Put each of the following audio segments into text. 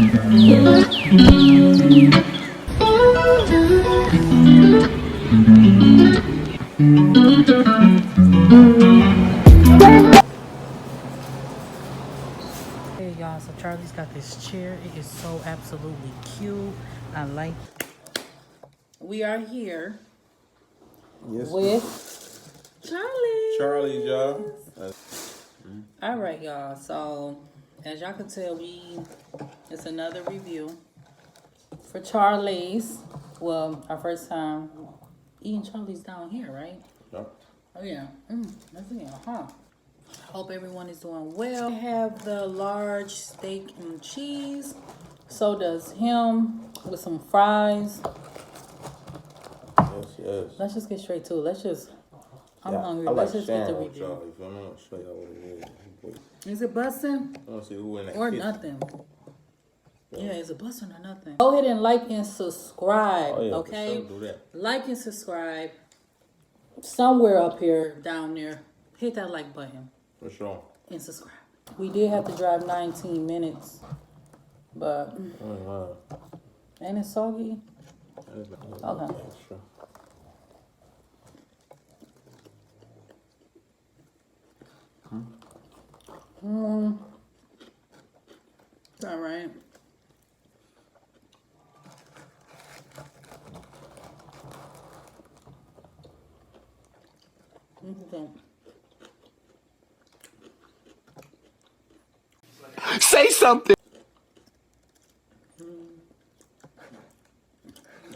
Hey y'all, so Charlie's got this chair. It is so absolutely cute. I like. We are here with Charlie, y'all. All right, y'all. So as y'all can tell, it's another review for Charlie's. Well, our first time eating Charlie's down here, right? Yep. Oh yeah. That's it, huh? Hope everyone is doing well. I have the large steak and cheese. So does him with some fries. Yes. Let's just get straight to it. I'm hungry. I like Let's just get the sharing with review. y'all. If I'm gonna show y'all what it is. Is it busting I want to see who in that or kitchen. nothing? Yeah, is it busting or nothing? Go ahead and like and subscribe, okay? For sure, do that. Like and subscribe. Somewhere up here, down there, hit that like button. For sure. And subscribe. We did have to drive 19 minutes, but ain't it soggy? Okay. Extra. It's all right. Say something.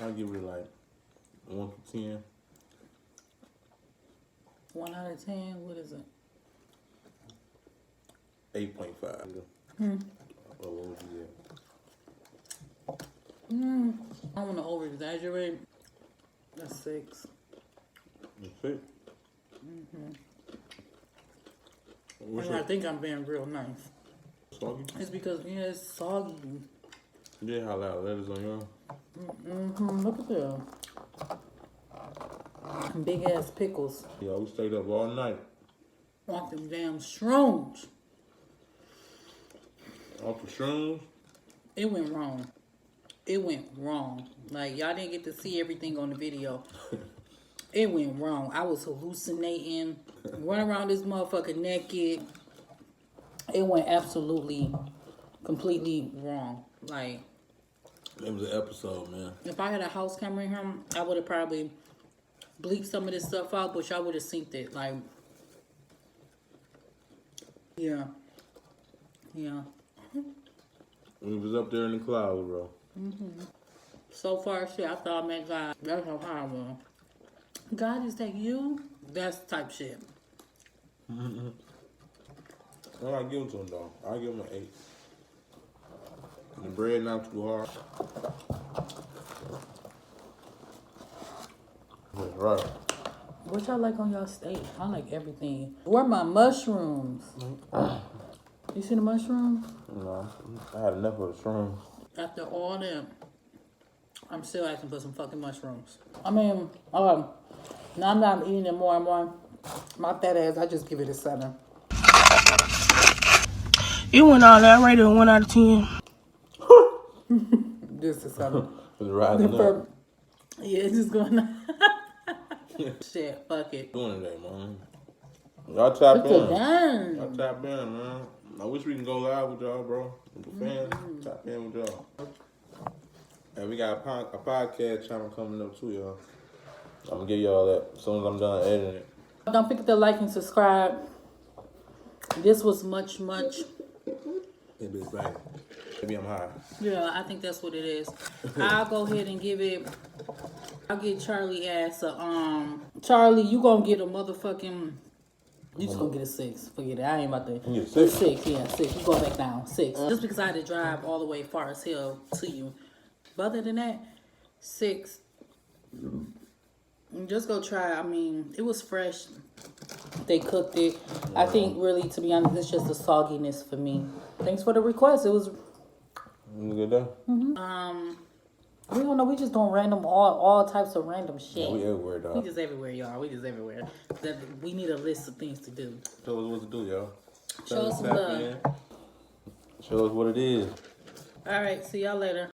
I'll give it like 1 to 10. 1 out of 10. What is it? 8.5. What would you get? I don't want to over exaggerate. That's 6. That's it. I think I'm being real nice. Soggy? It's because it's soggy. Yeah, how loud that is on y'all. Look at them. Big ass pickles. Yeah, we stayed up all night. Want them damn shrooms. Off the shrooms. It went wrong. Like, y'all didn't get to see everything on the video. It went wrong. I was hallucinating. Running around this motherfucker naked. It went absolutely, completely wrong. Like, It was an episode, man. if I had a house camera in here, I would have probably bleeped some of this stuff out, but y'all would have synced it. Like, yeah. We was up there in the clouds, bro. So far, shit, I thought I met God. That's how high I was. God, is that you? That's type shit. I gotta give it to him, though. I'll give him an 8. The bread not too hard. That's right. What y'all like on y'all steak? I like everything. Where my mushrooms? You see the mushrooms? No, I had enough of the shrooms. After all that, I'm still asking for some fucking mushrooms. I mean, now I'm not eating it more and more. My fat ass, I just give it a 7. It went all that. I rated a 1 out of 10. Just a 7. It's rising up. Yeah, it's just going up. Shit, fuck it. Doing today, man. Y'all tap It's in. a dang. Y'all tap in, man. I wish we can go live with y'all, bro. With the fans, tap in with y'all. And we got a podcast channel coming up too, y'all. I'm gonna give y'all that as soon as I'm done editing it. Don't forget to like and subscribe. This was much. Maybe it's right. Maybe I'm high. Yeah, I think that's what it is. I'll go ahead and I'll get Charlie ass Charlie, you gonna get a motherfucking. You just gonna get a 6. Forget it. I ain't about to. You get a 6? 6, yeah, 6. You go back down. 6. Just because I had to drive all the way far as hell to you. But other than that, 6. Just go try. I mean, it was fresh. They cooked it. I think really, to be honest, it's just the sogginess for me. Thanks for the request. It was. You good there? We don't know. We just doing all types of random shit. Yeah, we everywhere, dog. We just everywhere, y'all. We just everywhere. We need a list of things to do. Show us what to do, y'all. Show us some love. Show us what it is. All right, see y'all later.